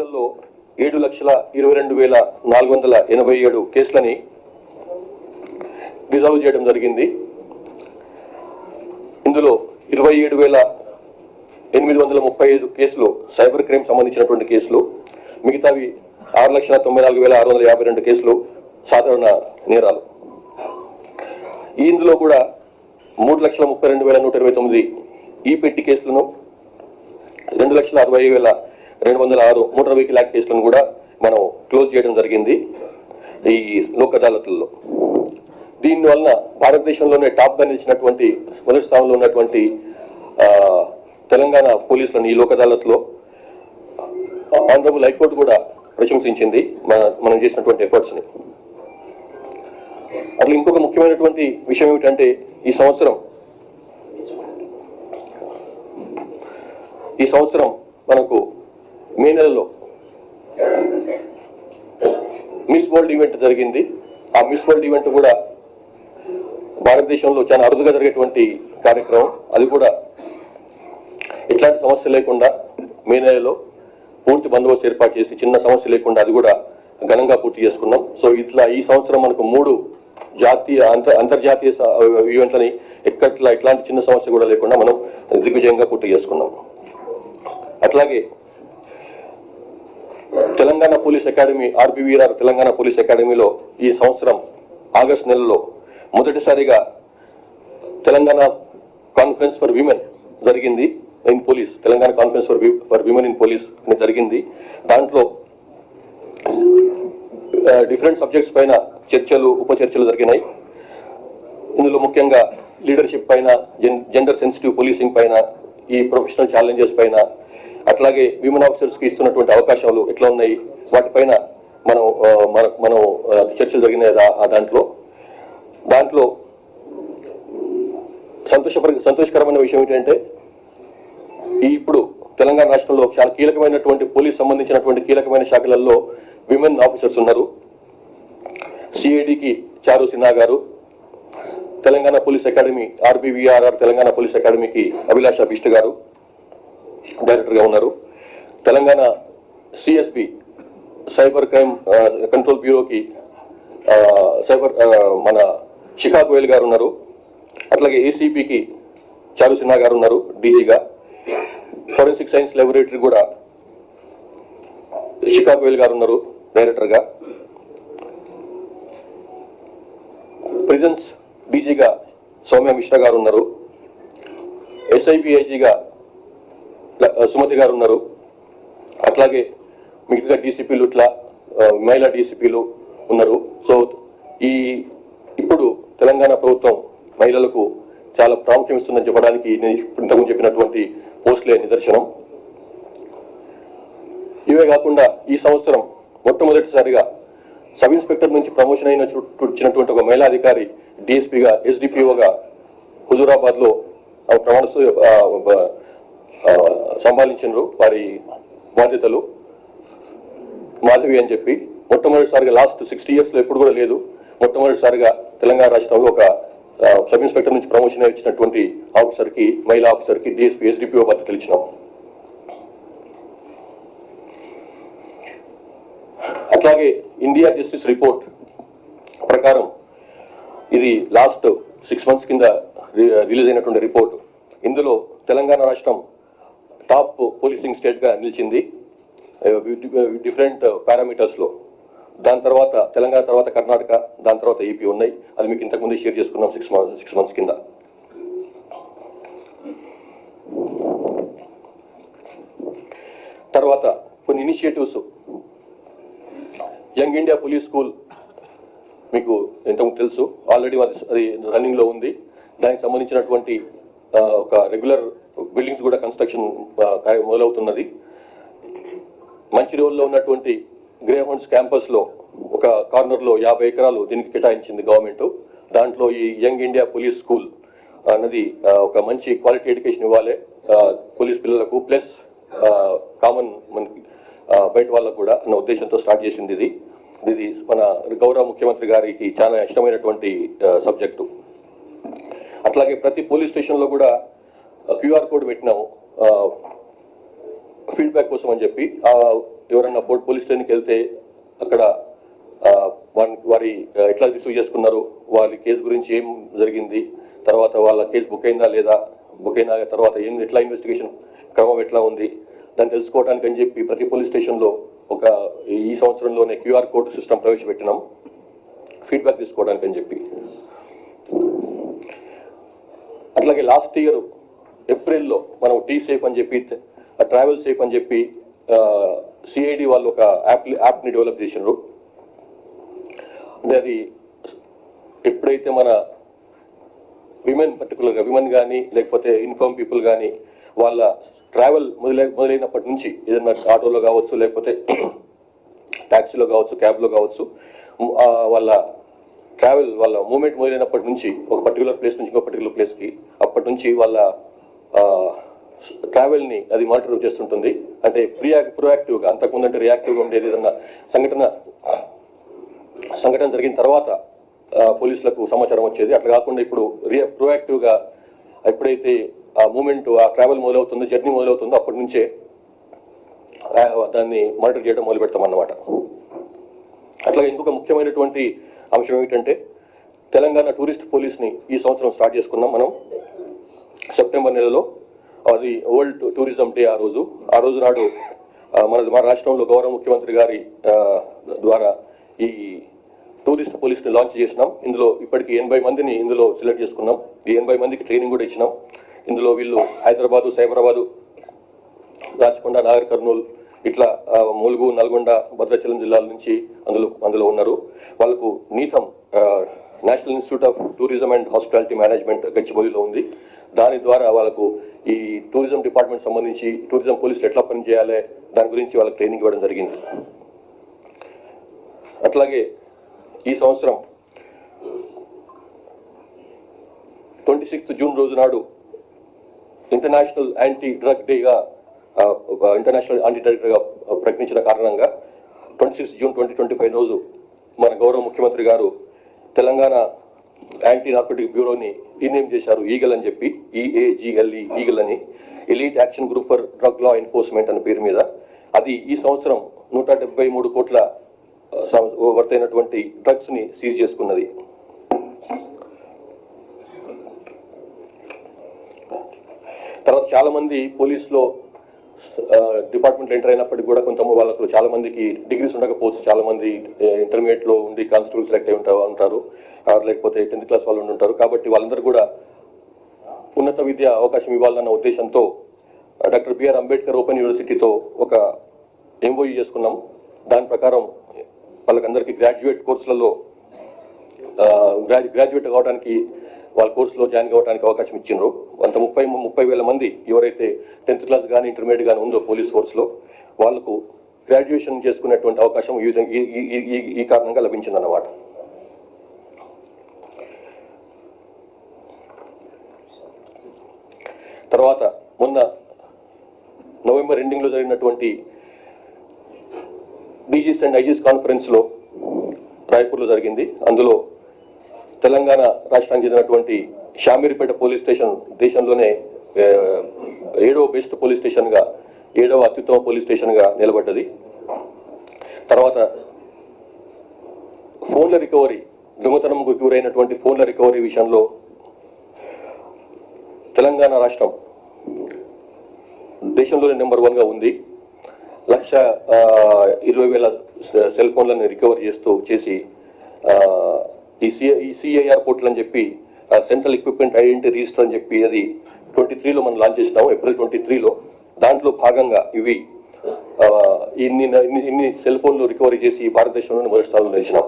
కేసులలో 7,22,487 కేసులని రిజాల్వ్ చేయడం జరిగింది. ఇందులో 27,835 కేసులు సైబర్ క్రైమ్ సంబంధించినటువంటి కేసులు, మిగతావి 6,94,652 కేసులు సాధారణ నేరాలు. ఇందులో కూడా 3,32,129 ఈ పెట్టి కేసులను, 2,60,206 మోటార్ వెహికల్ యాక్ట్ కేసులను కూడా మనం క్లోజ్ చేయడం జరిగింది ఈ లోక్ అదాలత్లలో. దీనివల్ల భారతదేశంలోనే టాప్ గా నిలిచినటువంటి మొదటి స్థానంలో ఉన్నటువంటి తెలంగాణ పోలీసులను ఈ లోక్ అదాలత్లో ఆనరబుల్ హైకోర్టు కూడా ప్రశంసించింది మనం చేసినటువంటి ఎఫర్ట్స్ ని. అట్లా ఇంకొక ముఖ్యమైనటువంటి విషయం ఏమిటంటే ఈ సంవత్సరం మనకు మే నెలలో మిస్ వరల్డ్ ఈవెంట్ జరిగింది. ఆ మిస్ వరల్డ్ ఈవెంట్ కూడా భారతదేశంలో చాలా అరుదుగా జరిగేటువంటి కార్యక్రమం. అది కూడా ఎట్లాంటి సమస్య లేకుండా మే నెలలో పూర్తి బందోబస్తు ఏర్పాటు చేసి చిన్న సమస్య లేకుండా అది కూడా ఘనంగా పూర్తి చేసుకున్నాం. సో ఇట్లా ఈ సంవత్సరం మనకు 3 జాతీయ అంతర్జాతీయ ఈవెంట్లని ఎట్లాంటి చిన్న సమస్య కూడా లేకుండా మనం దిగ్విజయంగా పూర్తి చేసుకున్నాం. అట్లాగే Telangana police academy RBVR Telangana police అకాడమీలో ఈ సంవత్సరం ఆగస్టు నెలలో మొదటిసారిగా తెలంగాణ కాన్ఫరెన్స్ ఫర్ విమెన్ జరిగింది in police. Telangana conference for women in police అని జరిగింది. దాంట్లో డిఫరెంట్ సబ్జెక్ట్స్ పైన చర్చలు, ఉపచర్చలు జరిగినాయి. ఇందులో ముఖ్యంగా లీడర్షిప్ పైన, జెండర్ సెన్సిటివ్ పోలీసింగ్ పైన, ఈ ప్రొఫెషనల్ ఛాలెంజెస్ పైన, అట్లాగే విమెన్ ఆఫీసర్స్ కి ఇస్తున్నటువంటి అవకాశాలు ఎట్లా ఉన్నాయి వాటిపైన మనం చర్చలు జరిగినాయి. దాంట్లో సంతోషకరమైన విషయం ఏంటంటే ఇప్పుడు తెలంగాణ రాష్ట్రంలో చాలా కీలకమైనటువంటి పోలీస్ సంబంధించినటువంటి కీలకమైన శాఖలలో విమెన్ ఆఫీసర్స్ ఉన్నారు. సిఐడికి Charu Sinha garu, Telangana police academy RBVRR Telangana police అకాడమీకి అభిలాష బిష్ట్ గారు డైరెక్టర్ గా ఉన్నారు. Telangana CSP cyber crime control బ్యూరోకి మన శిఖా గోయల్ గారు ఉన్నారు. అట్లాగే ఏసీపీకి చారు సిన్హా గారు ఉన్నారు డీజీగా. ఫోరెన్సిక్ సైన్స్ ల్యాబొరేటరీ కూడా శిఖా గోయల్ గారు ఉన్నారు డైరెక్టర్ గా. ప్రిజన్స్ డీజీగా సౌమ్య మిశ్రా గారు ఉన్నారు. ఎస్ఐపిఐజీగా సుమతి గారు ఉన్నారు. అట్లాగే మిగతా డీసీపీలు ఇట్లా మహిళా డీసీపీలు ఉన్నారు. సో ఇప్పుడు తెలంగాణ ప్రభుత్వం మహిళలకు చాలా ప్రాముఖ్యం ఇస్తుందని చెప్పడానికి నేను ఇంతకుముందు చెప్పినటువంటి పోస్టులే నిదర్శనం. ఇవే కాకుండా ఈ సంవత్సరం మొట్టమొదటిసారిగా సబ్ ఇన్స్పెక్టర్ నుంచి ప్రమోషన్ వచ్చినటువంటి ఒక మహిళా అధికారి డిఎస్పీగా, ఎస్డిపిఓగా హుజూరాబాద్ లో ప్రమాణ సంపాదించారు. వారి బాధ్యతలు మాధవి అని చెప్పి మొట్టమొదటిసారిగా లాస్ట్ 60 years లో ఎప్పుడు కూడా లేదు. మొట్టమొదటిసారిగా తెలంగాణ రాష్ట్రంలో ఒక సబ్ ఇన్స్పెక్టర్ నుంచి ప్రమోషన్ ఇచ్చినటువంటి ఆఫీసర్ కి, మహిళా ఆఫీసర్ కి డిఎస్పీ, ఎస్డిపిఓ బాధ్యతలు ఇచ్చినాం. అట్లాగే ఇండియా జస్టిస్ రిపోర్ట్ ప్రకారం ఇది లాస్ట్ 6 months కింద రిలీజ్ అయినటువంటి రిపోర్ట్. ఇందులో తెలంగాణ రాష్ట్రం టాప్ పోలీసింగ్ స్టేట్ గా నిలిచింది డిఫరెంట్ పారామీటర్స్ లో. దాని తర్వాత తెలంగాణ తర్వాత కర్ణాటక, దాని తర్వాత ఏపీ ఉన్నాయి. అది మీకు ఇంతకుముందే షేర్ చేసుకున్నాం 6 months కింద. తర్వాత కొన్ని initiatives, young India police school మీకు ఇంతకు తెలుసు, ఆల్రెడీ అది రన్నింగ్ లో ఉంది. దానికి సంబంధించినటువంటి ఒక రెగ్యులర్ బిల్డింగ్స్ కూడా కన్స్ట్రక్షన్ మొదలవుతున్నది. మంచిర్యాలలో ఉన్నటువంటి గ్రే హౌండ్స్ క్యాంపస్ లో ఒక కార్నర్ లో 50 ఎకరాలు దీనికి కేటాయించింది గవర్నమెంట్. దాంట్లో ఈ యంగ్ ఇండియా పోలీస్ స్కూల్ అన్నది ఒక మంచి క్వాలిటీ ఎడ్యుకేషన్ ఇవ్వాలి పోలీస్ పిల్లలకు, ప్లస్ కామన్ మనకి బయట వాళ్ళకు కూడా అన్న ఉద్దేశంతో స్టార్ట్ చేసింది ఇది మన గౌరవ ముఖ్యమంత్రి గారికి చాలా ఇష్టమైనటువంటి సబ్జెక్టు. అట్లాగే ప్రతి పోలీస్ స్టేషన్ లో కూడా QR కోడ్ పెట్టినాము ఫీడ్బ్యాక్ కోసం అని చెప్పి. ఎవరన్నా పోలీస్ స్టేషన్కి వెళ్తే అక్కడ వారి ఎట్లా రిసీవ్ చేసుకున్నారు, వారి కేసు గురించి ఏం జరిగింది, తర్వాత వాళ్ళ కేసు బుక్ అయిందా లేదా, బుక్ అయిన తర్వాత ఎట్లా ఇన్వెస్టిగేషన్ క్రమం ఎట్లా ఉంది దాన్ని తెలుసుకోవడానికి అని చెప్పి ప్రతి పోలీస్ స్టేషన్లో ఈ సంవత్సరంలోనే QR కోడ్ సిస్టమ్ ప్రవేశపెట్టినాం ఫీడ్బ్యాక్ తీసుకోవడానికి అని చెప్పి. అట్లాగే లాస్ట్ ఇయర్ ఏప్రిల్లో మనం T-Safe అని చెప్పి, ట్రావెల్ సేఫ్ అని చెప్పి CID వాళ్ళు ఒక యాప్ని డెవలప్ చేసినారు. అంటే అది ఎప్పుడైతే మన పర్టికులర్గా విమెన్ కానీ లేకపోతే ఇన్ఫర్మ్ పీపుల్ కానీ వాళ్ళ ట్రావెల్ మొదలైనప్పటి నుంచి ఏదైనా ఆటోలో కావచ్చు, లేకపోతే ట్యాక్సీలో కావచ్చు, క్యాబ్లో కావచ్చు, వాళ్ళ మూమెంట్ మొదలైనప్పటి నుంచి ఒక పర్టికులర్ ప్లేస్ నుంచి ఇంకో పర్టికులర్ ప్లేస్కి అప్పటి నుంచి వాళ్ళ ట్రావెల్ని అది మానిటర్ చేస్తుంటుంది. అంటే ప్రొయాక్టివ్గా, అంతకుముందు అంటే రియాక్టివ్గా ఉండేది. ఏదన్నా సంఘటన జరిగిన తర్వాత పోలీసులకు సమాచారం వచ్చేది. అట్లా కాకుండా ఇప్పుడు ప్రొయాక్టివ్గా ఎప్పుడైతే ఆ మూమెంట్, ఆ ట్రావెల్ మొదలవుతుందో, జర్నీ మొదలవుతుందో అప్పటి నుంచే దాన్ని మానిటర్ చేయడం మొదలు పెడతాం అన్నమాట. అట్లాగే ఇంకొక ముఖ్యమైనటువంటి అంశం ఏమిటంటే తెలంగాణ టూరిస్ట్ పోలీస్ని ఈ సంవత్సరం స్టార్ట్ చేసుకున్నాం మనం సెప్టెంబర్ నెలలో. అది వరల్డ్ టూరిజం డే. ఆ రోజు నాడు మన రాష్ట్రంలో గౌరవ ముఖ్యమంత్రి గారి ద్వారా ఈ టూరిస్ట్ పోలీస్ని లాంచ్ చేసినాం. ఇందులో ఇప్పటికి 80 మందిని ఇందులో సెలెక్ట్ చేసుకున్నాం. ఈ 80 మందికి ట్రైనింగ్ కూడా ఇచ్చినాం. ఇందులో వీళ్ళు హైదరాబాదు, సైబరాబాదు, రాచకొండ, నాగర్ కర్నూలు, ఇట్లా ములుగు, నల్గొండ, భద్రాచలం జిల్లాల నుంచి అందులో ఉన్నారు. వాళ్ళకు NITHM national institute of tourism and hospitality management గచ్చిబౌలిలో ఉంది. దాని ద్వారా వాళ్ళకు ఈ టూరిజం డిపార్ట్మెంట్ సంబంధించి టూరిజం పోలీసులు ఎట్లా పనిచేయాలి దాని గురించి వాళ్ళకి ట్రైనింగ్ ఇవ్వడం జరిగింది. అట్లాగే ఈ సంవత్సరం 26 జూన్ రోజు నాడు ఇంటర్నేషనల్ యాంటీ డ్రగ్ డేగా ప్రకటించిన కారణంగా 26 జూన్ 2025 రోజు మన గౌరవ ముఖ్యమంత్రి గారు తెలంగాణ యాంటీ నార్కోటిక్ బ్యూరోని రీనేమ్ చేశారు, ఈగల్ అని చెప్పి, EAGLE, ఈగల్ అని, elite action group for drug law enforcement అనే పేరు మీద. అది ఈ సంవత్సరం 173 కోట్ల వర్తైనటువంటి డ్రగ్స్ ని సీజ్ చేసుకున్నది. తర్వాత చాలా మంది పోలీసులో డిపార్ట్మెంట్ ఎంటర్ అయినప్పటికీ కూడా వాళ్ళకు చాలా మందికి డిగ్రీస్ ఉండకపోవచ్చు. చాలా మంది ఇంటర్మీడియట్ లో ఉండి కానిస్టేబుల్ సెలెక్ట్ అయి ఉంటారు, లేకపోతే 10th క్లాస్ వాళ్ళు ఉంటారు. కాబట్టి వాళ్ళందరూ కూడా ఉన్నత విద్య అవకాశం ఇవ్వాలన్న ఉద్దేశంతో డాక్టర్ బిఆర్ అంబేద్కర్ ఓపెన్ యూనివర్సిటీతో ఒక MOU చేసుకున్నాం. దాని ప్రకారం వాళ్ళకందరికీ గ్రాడ్యుయేట్ కోర్సులలో గ్రాడ్యుయేట్ కావడానికి వాళ్ళ కోర్సులో జాయిన్ కావడానికి అవకాశం ఇచ్చిండ్రు. అంత 30,000 మంది ఎవరైతే 10th క్లాస్ కానీ ఇంటర్మీడియట్ కానీ ఉందో పోలీస్ ఫోర్స్లో వాళ్ళకు గ్రాడ్యుయేషన్ చేసుకునేటువంటి అవకాశం ఈ కారణంగా లభించిందన్నమాట. తర్వాత మొన్న నవంబర్ ఎండింగ్లో జరిగినటువంటి DGs అండ్ IGs కాన్ఫరెన్స్లో రాయ్పూర్లో జరిగింది. అందులో తెలంగాణ రాష్ట్రానికి చెందినటువంటి షామీర్పేట పోలీస్ స్టేషన్ దేశంలోనే 7వ బెస్ట్ పోలీస్ స్టేషన్గా, 7వ అత్యుత్తమ పోలీస్ స్టేషన్గా నిలబడ్డది. తర్వాత ఫోన్ల రికవరీ, దొంగతనంకు గురైనటువంటి ఫోన్ల రికవరీ విషయంలో తెలంగాణ రాష్ట్రం దేశంలోనే నెంబర్ 1గా ఉంది. 1,20,000 సెల్ ఫోన్లను రికవర్ చేసి ఈ CIR పోర్టల్ అని చెప్పి, సెంట్రల్ ఎక్విప్మెంట్ ఐడెంటిటీ రిజిస్టర్ అని చెప్పి, అది 23లో మనం లాంచ్ చేసినాము, ఏప్రిల్ 23లో. దాంట్లో భాగంగా ఇవి ఇన్ని సెల్ ఫోన్లు రికవరీ చేసి భారతదేశంలోని మొదటి స్థానంలో నిలిచినాం.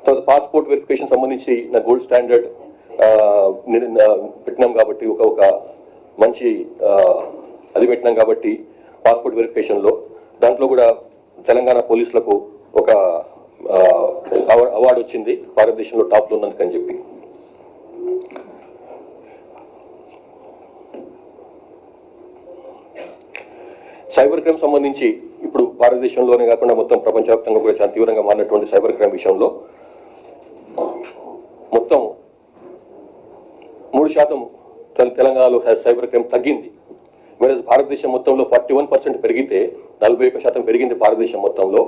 తర్వాత పాస్పోర్ట్ వెరిఫికేషన్ సంబంధించి గోల్డ్ స్టాండర్డ్ పెట్టినాం కాబట్టి, ఒక మంచి అది పెట్టినాం కాబట్టి పాస్పోర్ట్ వెరిఫికేషన్లో దాంట్లో కూడా తెలంగాణ పోలీసులకు ఒక అవార్డు వచ్చింది, భారతదేశంలో టాప్లో ఉన్నందుకని చెప్పి. సైబర్ క్రైమ్ సంబంధించి ఇప్పుడు భారతదేశంలోనే కాకుండా మొత్తం ప్రపంచవ్యాప్తంగా కూడా చాలా తీవ్రంగా మారినటువంటి సైబర్ క్రైమ్ విషయంలో మొత్తం 3% తెలంగాణలో సైబర్ క్రైమ్ తగ్గింది. వేరే భారతదేశం మొత్తంలో 41% పెరిగితే 41% పెరిగింది భారతదేశం మొత్తంలో.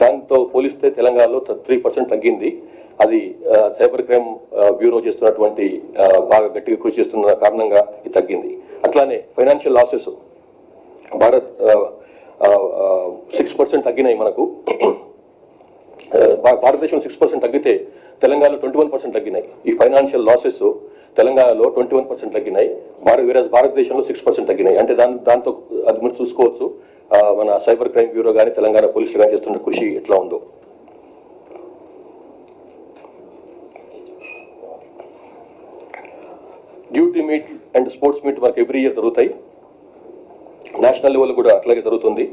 దాంతో పోలిస్తే తెలంగాణలో 3% తగ్గింది. అది సైబర్ క్రైమ్ బ్యూరో చేస్తున్నటువంటి బాగా గట్టిగా కృషి చేస్తున్న కారణంగా ఇది తగ్గింది. అట్లానే ఫైనాన్షియల్ లాసెస్ భారత్ 6% తగ్గినాయి మనకు. భారతదేశం 6% తగ్గితే తెలంగాణలో 21% తగ్గినాయి. ఈ ఫైనాన్షియల్ లాసెస్ తెలంగాణలో 21% తగ్గినాయి. భారతదేశంలో 6% తగ్గినాయి. అంటే దాంతో అది మీరు చూసుకోవచ్చు మన సైబర్ క్రైమ్ బ్యూరో కానీ తెలంగాణ పోలీసులు కానీ చేస్తున్న కృషి ఎట్లా ఉందో. Duty meet and sports meet మనకు ఎవ్రీ ఇయర్ జరుగుతాయి. నేషనల్ లెవెల్ కూడా అట్లాగే జరుగుతుంది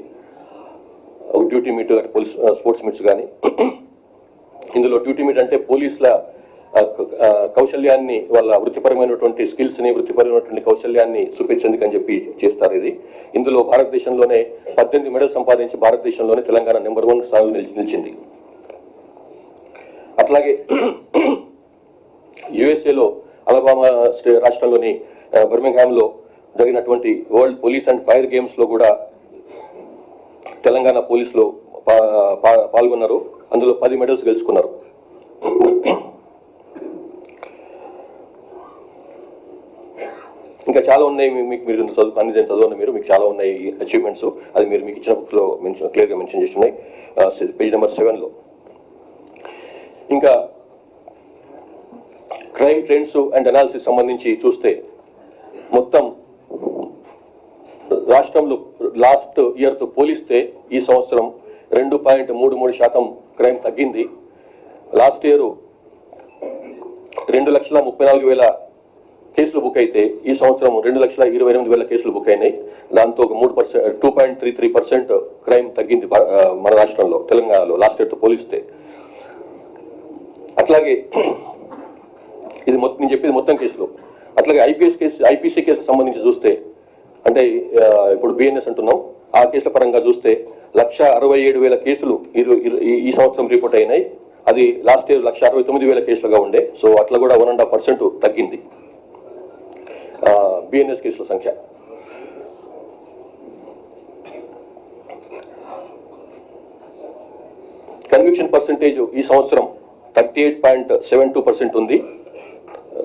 duty meet police sports meets కానీ. ఇందులో డ్యూటీ మీట్ అంటే పోలీసుల కౌశల్యాన్ని, వాళ్ళ వృత్తిపరమైనటువంటి స్కిల్స్ ని, వృత్తిపరమైనటువంటి కౌశల్యాన్ని చూపించేందుకు అని చెప్పి చేస్తారు ఇది. ఇందులో భారతదేశంలోనే 18 మెడల్ సంపాదించి భారతదేశంలోనే తెలంగాణ నెంబర్ 1 స్థానంలో నిలిచింది. అట్లాగే యుఎస్ఏలో అలబామా రాష్ట్రంలోని బర్మింగ్హామ్ లో జరిగినటువంటి world police and fire games లో కూడా తెలంగాణ పోలీసులు పాల్గొన్నారు. అందులో 10 మెడల్స్ గెలుచుకున్నారు. ఇంకా చాలా ఉన్నాయి. మీరు అన్ని చదవండి. మీకు చాలా ఉన్నాయి అచీవ్మెంట్స్. అది మీకు ఇచ్చిన బుక్ లో క్లియర్గా మెన్షన్ చేసి ఉన్నాయి పేజ్ నెంబర్ 7లో. ఇంకా క్రైమ్ ట్రెండ్స్ అండ్ అనాలిసిస్ సంబంధించి చూస్తే మొత్తం రాష్ట్రంలో లాస్ట్ ఇయర్ తో పోలిస్తే ఈ సంవత్సరం 2.33% క్రైమ్ తగ్గింది. లాస్ట్ ఇయర్ 2,34,000 కేసులు బుక్ అయితే ఈ సంవత్సరం 2,28,000 కేసులు బుక్ అయినాయి. దాంతో ఒక 2.33% క్రైమ్ తగ్గింది మన రాష్ట్రంలో, తెలంగాణలో లాస్ట్ ఇయర్ తో పోలిస్తే. అట్లాగే ఇది నేను చెప్పేది మొత్తం కేసులు. అట్లాగే ఐపీసీ కేసు సంబంధించి చూస్తే, అంటే ఇప్పుడు బిఎన్ఎస్ అంటున్నాం, ఆ కేసుల పరంగా చూస్తే 1,67,000 కేసులు ఈ సంవత్సరం రిపోర్ట్ అయినాయి. అది లాస్ట్ ఇయర్ 1,69,000 కేసులుగా ఉండే. సో అట్లా కూడా 1.5% తగ్గింది బిఎన్ఎస్ కేసుల సంఖ్య. కన్విక్షన్ పర్సెంటేజ్ ఈ సంవత్సరం 38.72% ఉంది.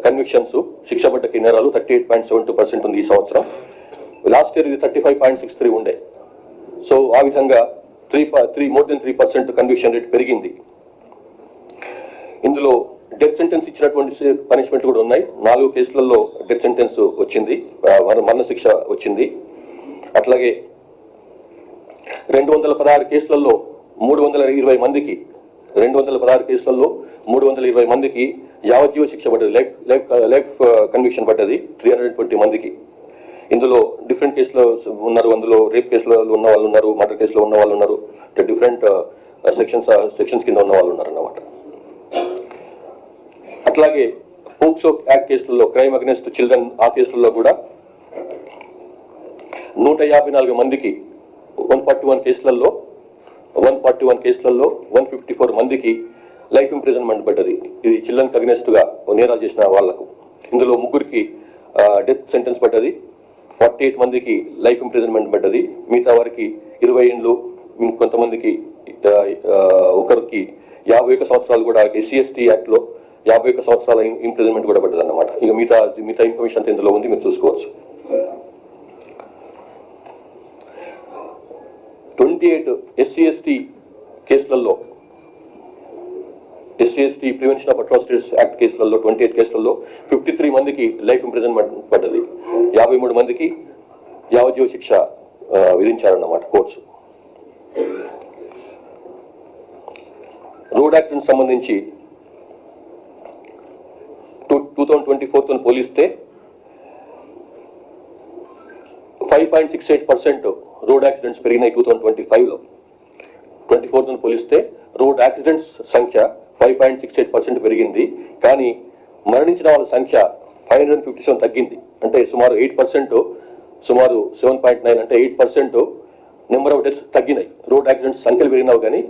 కన్విక్షన్స్, శిక్ష పడ్డ నేరాలు 38.72% ఉంది ఈ సంవత్సరం. లాస్ట్ ఇయర్ ఇది 35.63 ఉండే. సో ఆ విధంగా మోర్ దెన్ 3% కన్విక్షన్ రేట్ పెరిగింది. ఇందులో డెత్ సెంటెన్స్ ఇచ్చినటువంటి పనిష్మెంట్ కూడా ఉన్నాయి. 4 కేసులలో డెత్ సెంటెన్స్ వచ్చింది, మరణ శిక్ష వచ్చింది. అట్లాగే 216 కేసులలో 320 మందికి 216 కేసులలో 320 మందికి యావజ్జీవ శిక్ష పడ్డది, లైఫ్ కన్విక్షన్ పడ్డది 320 మందికి. ఇందులో డిఫరెంట్ కేసులో ఉన్నారు. అందులో రేప్ కేసులో ఉన్న వాళ్ళు ఉన్నారు, మర్డర్ కేసులో ఉన్న వాళ్ళు ఉన్నారు, డిఫరెంట్ సెక్షన్స్ కింద ఉన్న వాళ్ళు ఉన్నారు అన్నమాట. అట్లాగే పోక్సో యాక్ట్ కేసులలో, క్రైమ్ అగెన్స్ట్ చిల్డ్రన్, ఆ కేసులలో కూడా 154 మందికి 141 కేసులలో 154 మందికి లైఫ్ ఇంప్రిజన్మెంట్ పడ్డది. ఇది చిల్డ్రన్ అగెన్స్ట్ గా నేరాలు చేసిన వాళ్లకు. ఇందులో 3 డెత్ సెంటెన్స్ పడ్డది, 48 మందికి లైఫ్ ఇంప్రిజన్మెంట్ పడ్డది. మిగతా వారికి 20 ఏళ్ళు, కొంతమందికి ఒకరికి 51 సంవత్సరాలు కూడా SC/ST యాక్ట్ లో 51 సంవత్సరాల ఇంప్రిజన్మెంట్ కూడా పడ్డది అన్నమాట. ఇక మిగతా ఇన్ఫర్మేషన్ అంతా ఇందులో ఉంది, మీరు చూసుకోవచ్చు. 28 SC/ST కేసులలో, SC/ST prevention of atrocities act కేసులలో 28 కేసులలో 53 మందికి లైఫ్ ఇంప్రిజన్మెంట్ పడ్డది. 53 మందికి యావజ్జీవ శిక్ష విధించారన్నమాట కోర్ట్స్. రోడ్ యాక్సిడెంట్ సంబంధించి 2024తో పోలిస్తే 5.68% రోడ్ యాక్సిడెంట్స్ పెరిగినాయి 2025లో. 24తో పోలిస్తే రోడ్ యాక్సిడెంట్స్ సంఖ్య 5.68% పెరిగింది. కానీ మరణించిన వాళ్ళ సంఖ్య 557 తగ్గింది. అంటే సుమారు 8%, సుమారు 7.9 అంటే 8% నెంబర్ ఆఫ్ డెత్స్ తగ్గినాయి. రోడ్ యాక్సిడెంట్స్ సంఖ్యలు పెరిగినావు కానీ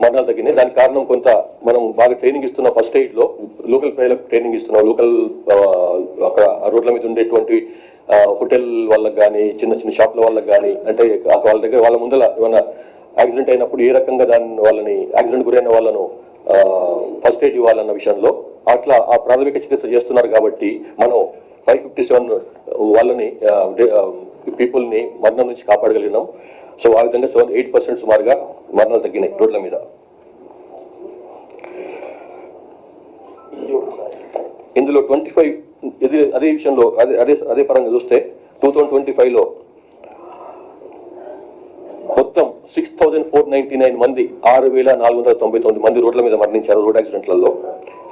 మరణాలు తగ్గినాయి. దానికి కారణం కొంత మనం బాగా ట్రైనింగ్ ఇస్తున్నాం. ఫస్ట్ ఎయిడ్ లో లోకల్ ప్రజలకు ట్రైనింగ్ ఇస్తున్నాం. లోకల్ అక్కడ రోడ్ల మీద ఉండేటువంటి హోటల్ వాళ్ళకి కానీ చిన్న చిన్న షాప్ల వాళ్ళకి కానీ అంటే వాళ్ళ దగ్గర వాళ్ళ ముందర ఏమైనా యాక్సిడెంట్ అయినప్పుడు ఏ రకంగా వాళ్ళని యాక్సిడెంట్ గురైన వాళ్ళను ఫస్ట్ ఎయిడ్ ఇవ్వాలన్న విషయంలో అట్లా ఆ ప్రాథమిక చికిత్స చేస్తున్నారు కాబట్టి మనం 557 వాళ్ళని పీపుల్ని మరణం నుంచి కాపాడగలిగినాం. సో ఆ విధంగా 8% సుమారుగా మరణాలు తగ్గినాయి రోడ్ల మీద. ఇందులో 25 అదే విషయంలో అదే పరంగా చూస్తే 2025లో మొత్తం 6,499 మంది 6,499 మంది రోడ్ల మీద మరణించారు రోడ్ యాక్సిడెంట్లలో.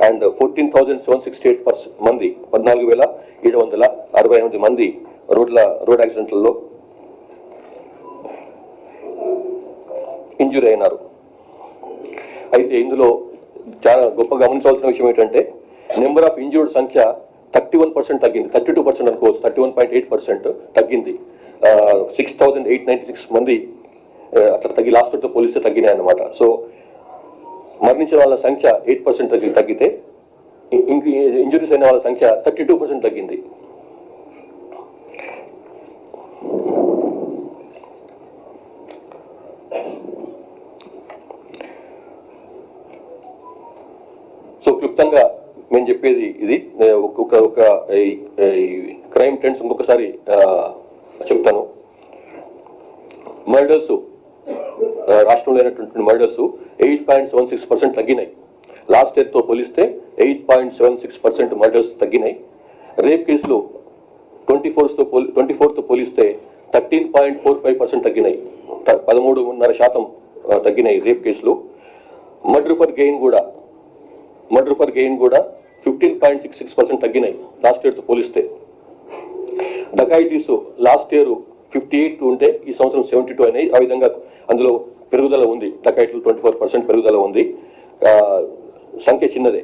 అండ్ 14,768 మంది 14,768 మంది రోడ్ యాక్సిడెంట్లలో ఇంజురీ అయినారు. అయితే ఇందులో చాలా గొప్ప గమనించాల్సిన విషయం ఏంటంటే నెంబర్ ఆఫ్ ఇంజూర్డ్ సంఖ్య 31% తగ్గింది, 32% అనుకోవచ్చు, 31.8% తగ్గింది. 6,896 మంది అట్లా తగ్గి లాస్ట్ తో పోలిస్తే తగ్గినాయి అన్నమాట. సో మరణించిన వాళ్ళ సంఖ్య 8% తగ్గితే ఇంజురీస్ అయిన వాళ్ళ సంఖ్య 32% తగ్గింది. సో క్లుప్తంగా నేను చెప్పేది ఇది. ఒక క్రైమ్ ట్రెండ్స్ ఇంకొకసారి చెప్తాను. మర్డర్స్ రాష్ట్రంలో అయినటువంటి మర్డర్స్ 8.76% తగ్గినాయి. లాస్ట్ ఇయర్ తో పోలిస్తే 8.76% మర్డర్స్ తగ్గినాయి. రేప్ కేసులు 24 తో పోలిస్తే 13.45% తగ్గినాయి, 13.5% తగ్గినాయి రేప్ కేసులు. మర్డర్ ఫర్ గెయిన్ కూడా 15.66% తగ్గినాయి లాస్ట్ ఇయర్ తో పోలిస్తే. డకాయిటీస్ లాస్ట్ ఇయర్ 58 ఉంటే ఈ సంవత్సరం 72 అయినాయి. ఆ విధంగా అందులో పెరుగుదల ఉంది. డకాయిట్లు 24% పెరుగుదల ఉంది. సంఖ్య చిన్నదే.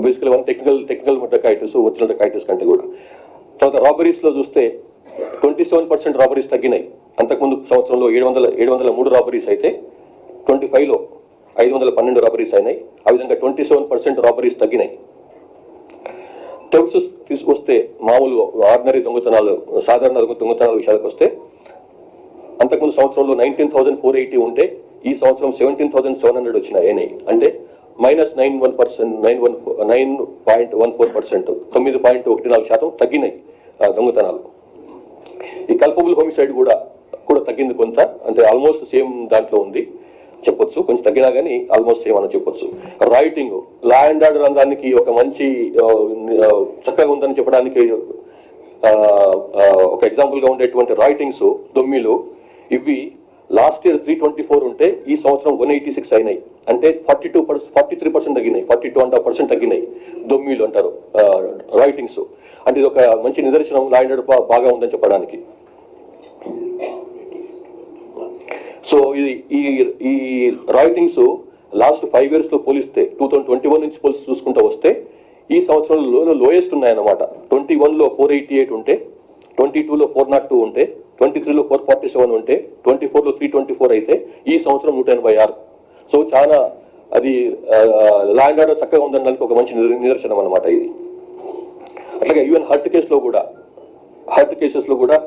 బేసికల్ టెక్నికల్ డకాయిటీస్ ఒరిజినల్ డకాయిటీస్ కంటే కూడా. తర్వాత రాబరీస్ లో చూస్తే 27% రాబరీస్ తగ్గినాయి. అంతకుముందు సంవత్సరంలో 703 రాబరీస్ అయితే 25లో 512 రాబరీస్ అయినాయి. ఆ విధంగా 27% రాబరీస్ తగ్గినాయి. థెఫ్ట్స్ తీసుకొస్తే మామూలు ఆర్డినరీ దొంగతనాలు, సాధారణ దొంగతనాల విషయాలకు వస్తే అంతకుముందు సంవత్సరంలో 19,480 ఉంటే ఈ సంవత్సరం 17,700 వచ్చినాయి. అంటే -9.14%, 9.14% తగ్గినాయి దొంగతనాలు. ఈ కల్పబుల్ హోమిసైడ్ కూడా తగ్గింది కొంత, అంటే ఆల్మోస్ట్ సేమ్ దాంట్లో ఉంది చెప్పొచ్చు. కొంచెం తగ్గినా కానీ ఆల్మోస్ట్ సేమ్ అని చెప్పొచ్చు. రైటింగ్, లా అండ్ ఆర్డర్ రంగానికి ఒక మంచి చక్కగా ఉందని చెప్పడానికి ఒక ఎగ్జాంపుల్ గా ఉండేటువంటి రైటింగ్స్ దొమ్మిలు ఇవి లాస్ట్ ఇయర్ 324 ఉంటే ఈ సంవత్సరం 186 అయినాయి. అంటే 43% తగ్గినాయి, 42.5% తగ్గినాయి దొమ్మిలు అంటారు రైటింగ్స్. అంటే ఇది ఒక మంచి నిదర్శనం లా అండ్ ఆర్డర్ బాగా ఉందని చెప్పడానికి. సో ఈ రైటింగ్స్ లాస్ట్ 5 years లో పోలిస్తే 2021 నుంచి పోలిసి చూసుకుంటూ వస్తే ఈ సంవత్సరంలో లోయెస్ట్ ఉన్నాయన్నమాట. 21లో 488 ఉంటే, 22లో 402 ఉంటే, 23లో 447 ఉంటే, 24లో 324 అయితే ఈ సంవత్సరం 186. సో చాలా అది లా అండ్ ఆర్డర్ చక్కగా ఉందనడానికి ఒక మంచి నిదర్శనం అన్నమాట ఇది. అట్లాగే ఈవెన్ హర్ట్ కేసెస్ లో కూడా